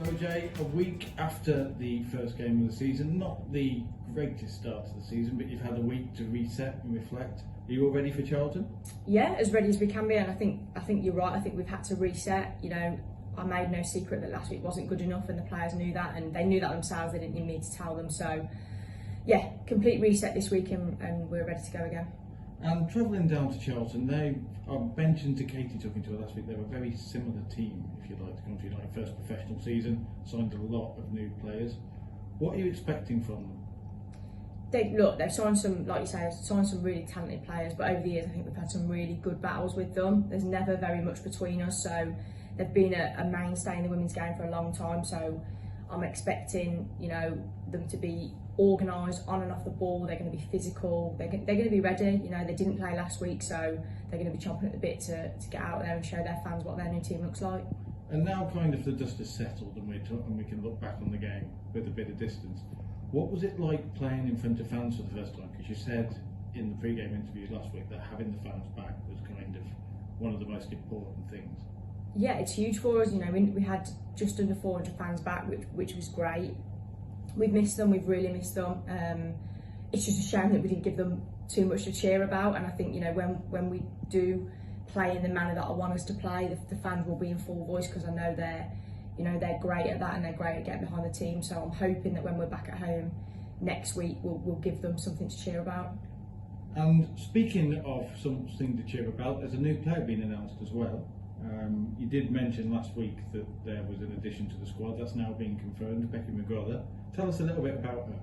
So Jay, a week after the first game of the season, not the greatest start to the season, but you've had a week to reset and reflect. Are you all ready for Charlton? Yeah, as ready as we can be, and I think you're right. I think we've had to reset. You know, I made no secret that last week wasn't good enough, and the players knew that, and they knew that themselves. They didn't need me to tell them. So, yeah, complete reset this week, and we're ready to go again. And travelling down to Charlton, they are mentioned to Katie talking to her last week. They're a very similar team, if you like, to Coventry United first professional season. Signed a lot of new players. What are you expecting from them? They've signed some, like you say, signed some really talented players, but over the years I think we've had some really good battles with them. There's never very much between us, so they've been a mainstay in the women's game for a long time. So I'm expecting, them to be organised on and off the ball. They're going to be physical. They're going to be ready. They didn't play last week, so they're going to be chomping at the bit to get out there and show their fans what their new team looks like. And now, kind of, the dust has settled, and we can look back on the game with a bit of distance. What was it like playing in front of fans for the first time? Because you said in the pre-game interview last week that having the fans back was kind of one of the most important things. Yeah, it's huge for us. We had just under 400 fans back, which was great. We've missed them. We've really missed them. It's just a shame that we didn't give them too much to cheer about. And I think when we do play in the manner that I want us to play, the fans will be in full voice, because I know they're great at that, and they're great at getting behind the team. So I'm hoping that when we're back at home next week, we'll give them something to cheer about. And speaking of something to cheer about, there's a new player being announced as well. You did mention last week that there was an addition to the squad. That's now been confirmed, Becky McGrath. Tell us a little bit about her.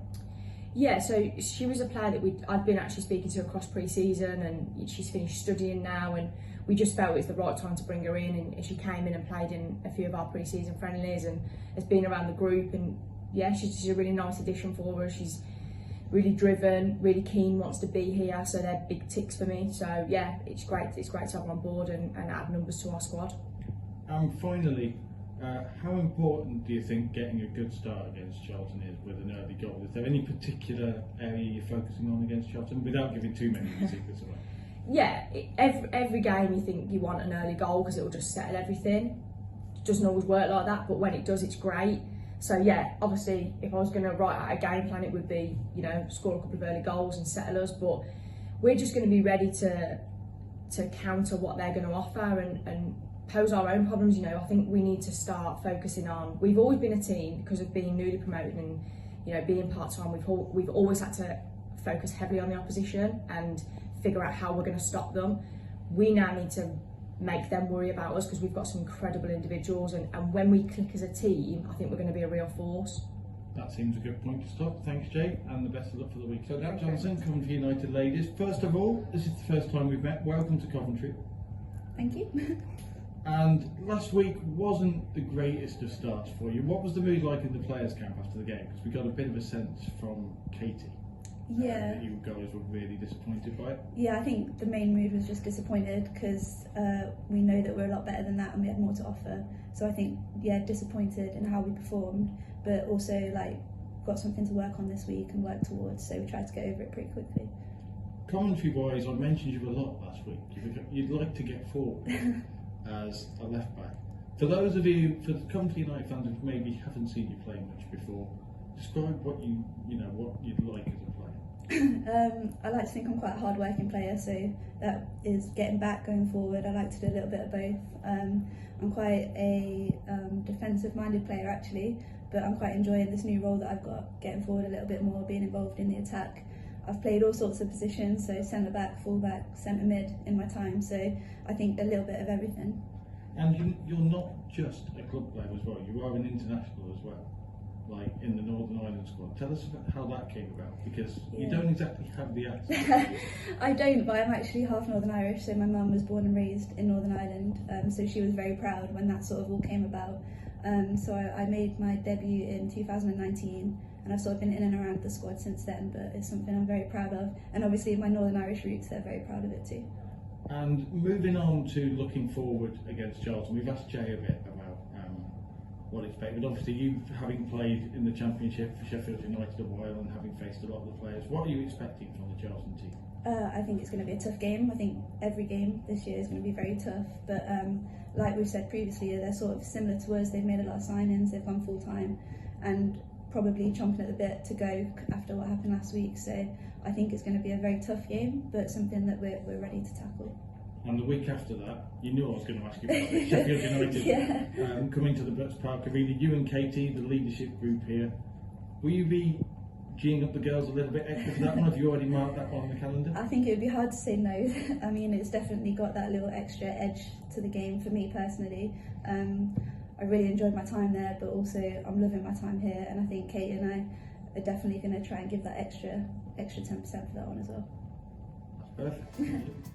Yeah, so she was a player that I'd been actually speaking to across pre-season, and she's finished studying now, and we just felt it was the right time to bring her in, and she came in and played in a few of our pre-season friendlies and has been around the group, and yeah, she's a really nice addition for us. She's really driven, really keen, wants to be here, so they're big ticks for me. So yeah, it's great to have her on board and add numbers to our squad. And finally, how important do you think getting a good start against Charlton is with an early goal? Is there any particular area you're focusing on against Charlton, without giving too many secrets away? Yeah, every game you think you want an early goal because it will just settle everything. It doesn't always work like that, but when it does, it's great. So yeah, obviously, if I was going to write out a game plan, it would be, score a couple of early goals and settle us. But we're just going to be ready to counter what they're going to offer and pose our own problems. I think we need to start focusing on. We've always been a team, because of being newly promoted and being part time. We've always had to focus heavily on the opposition and figure out how we're going to stop them. We now need to make them worry about us, because we've got some incredible individuals, and when we click as a team, I think we're going to be a real force. That seems a good point to stop. Thanks, Jay, and the best of luck for the week. So, Dad Johnson, Coventry United ladies. First of all, this is the first time we've met. Welcome to Coventry. Thank you. And last week wasn't the greatest of starts for you. What was the mood like in the players' camp after the game? Because we got a bit of a sense from Katie. Yeah. That you guys were really disappointed by it. Yeah, I think the main mood was just disappointed, because we know that we're a lot better than that and we had more to offer. So I think, disappointed in how we performed, but also got something to work on this week and work towards. So we tried to get over it pretty quickly. Commentary-wise, I mentioned you a lot last week. You'd like to get forward as a left back. For those of you, for the Coventry United fans who maybe haven't seen you play much before, describe what what you'd like as a player. I like to think I'm quite a hard-working player, so that is getting back, going forward. I like to do a little bit of both. I'm quite a defensive-minded player actually, but I'm quite enjoying this new role that I've got, getting forward a little bit more, being involved in the attack. I've played all sorts of positions, so centre-back, full-back, centre-mid in my time, so I think a little bit of everything. And you're not just a club player as well, you are an international as well, like in the Northern Ireland squad. Tell us about how that came about, because you don't exactly have the accent. I don't, but I'm actually half Northern Irish, so my mum was born and raised in Northern Ireland, so she was very proud when that sort of all came about. So I made my debut in 2019, and I've sort of been in and around the squad since then, but it's something I'm very proud of. And obviously my Northern Irish roots, they're very proud of it too. And moving on to looking forward against Charlton, we've asked Jay a bit about what expected. Obviously, you having played in the Championship for Sheffield United a while and having faced a lot of the players, what are you expecting from the Charlton team? I think it's going to be a tough game. I think every game this year is going to be very tough. But like we've said previously, they're sort of similar to us. They've made a lot of signings, they've gone full time, and probably chomping at the bit to go after what happened last week. So I think it's going to be a very tough game, but something that we're ready to tackle. And the week after that, you knew I was going to ask you about it. Sheffield United coming to the Butts Park Arena. You and Katie, the leadership group here, will you be geeing up the girls a little bit extra for that one? Have you already marked that one on the calendar? I think it would be hard to say no. I mean, it's definitely got that little extra edge to the game for me personally. I really enjoyed my time there, but also I'm loving my time here, and I think Kate and I are definitely going to try and give that extra 10% for that one as well. That's perfect.